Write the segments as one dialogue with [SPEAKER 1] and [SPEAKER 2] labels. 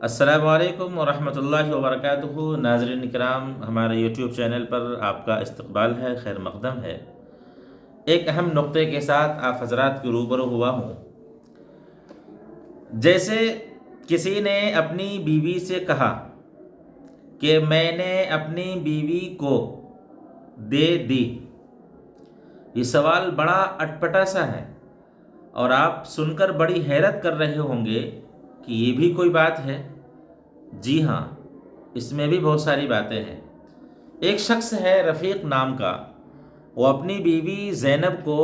[SPEAKER 1] السلام علیکم ورحمۃ اللہ وبرکاتہ۔ ناظرین کرام، ہمارے یوٹیوب چینل پر آپ کا استقبال ہے، خیر مقدم ہے۔ ایک اہم نقطے کے ساتھ آپ حضرات کے روبرو ہوا ہوں۔ جیسے کسی نے اپنی بیوی سے کہا کہ میں نے اپنی بیوی کو دے دی۔ یہ سوال بڑا اٹپٹا سا ہے اور آپ سن کر بڑی حیرت کر رہے ہوں گے کہ یہ بھی کوئی بات ہے۔ جی ہاں، اس میں بھی بہت ساری باتیں ہیں۔ ایک شخص ہے رفیق نام کا، وہ اپنی بیوی زینب کو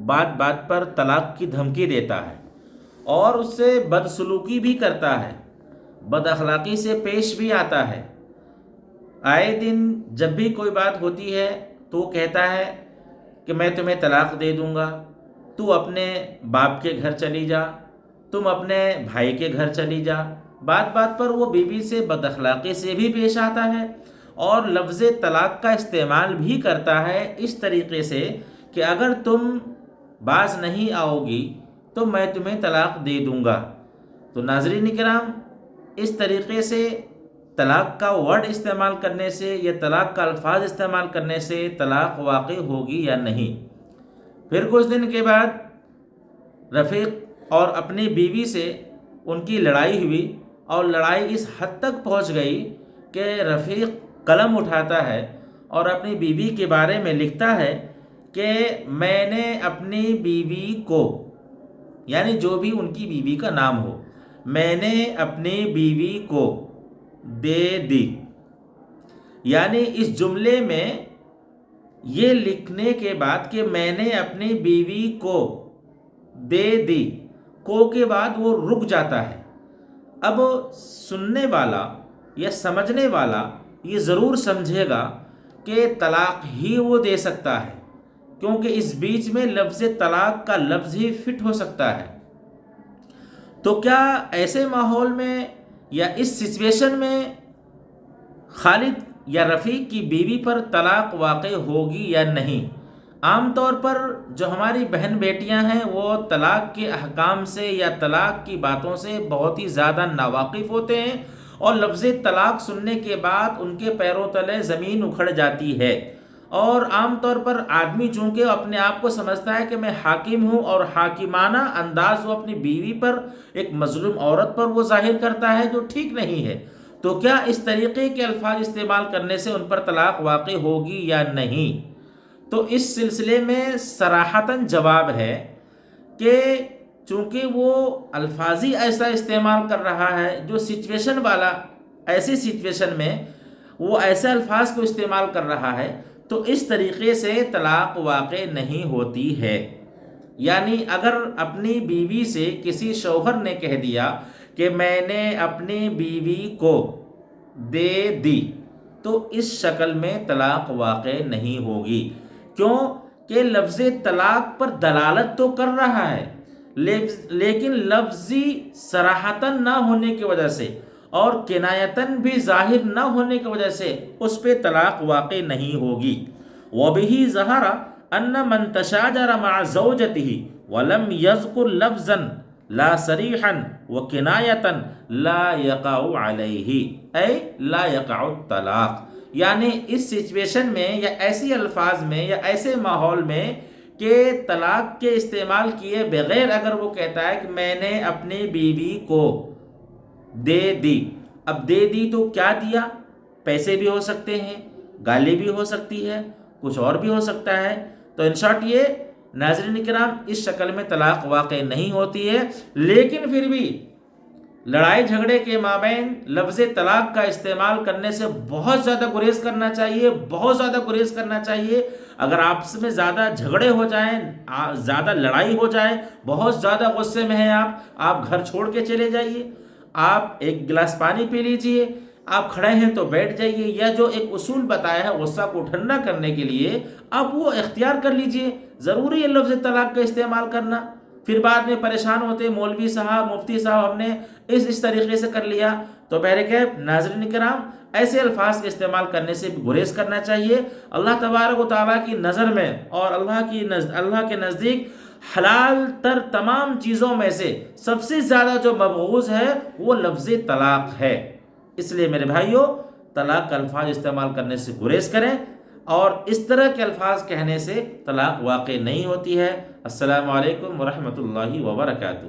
[SPEAKER 1] بات بات پر طلاق کی دھمکی دیتا ہے اور اس سے بدسلوکی بھی کرتا ہے، بد اخلاقی سے پیش بھی آتا ہے۔ آئے دن جب بھی کوئی بات ہوتی ہے تو کہتا ہے کہ میں تمہیں طلاق دے دوں گا، تو اپنے باپ کے گھر چلی جا، تم اپنے بھائی کے گھر چلی جا۔ بات بات پر وہ بیوی سے بد اخلاقی سے بھی پیش آتا ہے اور لفظ طلاق کا استعمال بھی کرتا ہے اس طریقے سے کہ اگر تم باز نہیں آؤ گی تو میں تمہیں طلاق دے دوں گا۔ تو ناظرین کرام، اس طریقے سے طلاق کا ورڈ استعمال کرنے سے یا طلاق کا الفاظ استعمال کرنے سے طلاق واقع ہوگی یا نہیں؟ پھر کچھ دن کے بعد رفیق اور اپنی بیوی سے ان کی لڑائی ہوئی اور لڑائی اس حد تک پہنچ گئی کہ رفیق قلم اٹھاتا ہے اور اپنی بیوی کے بارے میں لکھتا ہے کہ میں نے اپنی بیوی کو، یعنی جو بھی ان کی بیوی کا نام ہو، میں نے اپنی بیوی کو دے دی۔ یعنی اس جملے میں یہ لکھنے کے بعد کہ میں نے اپنی بیوی کو دے دی، کو کے بعد وہ رک جاتا ہے۔ اب سننے والا یا سمجھنے والا یہ ضرور سمجھے گا کہ طلاق ہی وہ دے سکتا ہے، کیونکہ اس بیچ میں لفظ طلاق کا لفظ ہی فٹ ہو سکتا ہے۔ تو کیا ایسے ماحول میں یا اس سچویشن میں خالد یا رفیق کی بیوی پر طلاق واقع ہوگی یا نہیں؟ عام طور پر جو ہماری بہن بیٹیاں ہیں وہ طلاق کے احکام سے یا طلاق کی باتوں سے بہت ہی زیادہ ناواقف ہوتے ہیں اور لفظ طلاق سننے کے بعد ان کے پیروں تلے زمین اکھڑ جاتی ہے۔ اور عام طور پر آدمی چونکہ اپنے آپ کو سمجھتا ہے کہ میں حاکم ہوں اور حاکمانہ انداز وہ اپنی بیوی پر، ایک مظلوم عورت پر وہ ظاہر کرتا ہے، جو ٹھیک نہیں ہے۔ تو کیا اس طریقے کے الفاظ استعمال کرنے سے ان پر طلاق واقع ہوگی یا نہیں؟ تو اس سلسلے میں صراحتاً جواب ہے کہ چونکہ وہ الفاظی ایسا استعمال کر رہا ہے جو سچویشن والا، ایسی سچویشن میں وہ ایسے الفاظ کو استعمال کر رہا ہے، تو اس طریقے سے طلاق واقع نہیں ہوتی ہے۔ یعنی اگر اپنی بیوی سے کسی شوہر نے کہہ دیا کہ میں نے اپنی بیوی کو دے دی، تو اس شکل میں طلاق واقع نہیں ہوگی، کیوں کہ لفظ طلاق پر دلالت تو کر رہا ہے لیکن لفظی صراحتاً نہ ہونے کی وجہ سے اور کنایتاً بھی ظاہر نہ ہونے کی وجہ سے اس پہ طلاق واقع نہیں ہوگی۔ وَبِهِ ظَهَرَ أَنَّ مَنْ تَشَاجَرَ مَعَ زَوْجَتِهِ وَلَمْ يَذْكُرْ لَفْظًا لا صریحاً وکنایةً لا يقع علیہ اے لا يقع الطلاق۔ یعنی اس سچویشن میں یا ایسی الفاظ میں یا ایسے ماحول میں کہ طلاق کے استعمال کیے بغیر اگر وہ کہتا ہے کہ میں نے اپنی بیوی کو دے دی، اب دے دی تو کیا دیا؟ پیسے بھی ہو سکتے ہیں، گالی بھی ہو سکتی ہے، کچھ اور بھی ہو سکتا ہے۔ تو ان شارٹ یہ ناظرین کرام اس شکل میں طلاق واقع نہیں ہوتی ہے، لیکن پھر بھی لڑائی جھگڑے کے مابین لفظ طلاق کا استعمال کرنے سے بہت زیادہ گریز کرنا چاہیے، بہت زیادہ گریز کرنا چاہیے۔ اگر آپس میں زیادہ جھگڑے ہو جائیں، زیادہ لڑائی ہو جائے، بہت زیادہ غصے میں ہیں آپ گھر چھوڑ کے چلے جائیے، آپ ایک گلاس پانی پی لیجئے، آپ کھڑے ہیں تو بیٹھ جائیے، یا جو ایک اصول بتایا ہے غصہ کو ٹھنڈا کرنے کے لیے آپ وہ اختیار کر لیجئے۔ ضروری ہے لفظ طلاق کا استعمال کرنا؟ پھر بعد میں پریشان ہوتے مولوی صاحب، مفتی صاحب ہم نے اس طریقے سے کر لیا۔ تو بہرکیف ناظرین کرام ایسے الفاظ کے استعمال کرنے سے گریز کرنا چاہیے۔ اللہ تبارک و تعالیٰ کی نظر میں اور اللہ کے نزدیک حلال تر تمام چیزوں میں سے سب سے زیادہ جو مبغوض ہے وہ لفظ طلاق ہے۔ اس لیے میرے بھائیوں، طلاق کا الفاظ استعمال کرنے سے گریز کریں، اور اس طرح کے الفاظ کہنے سے طلاق واقع نہیں ہوتی ہے۔ السلام علیکم ورحمۃ اللہ وبرکاتہ۔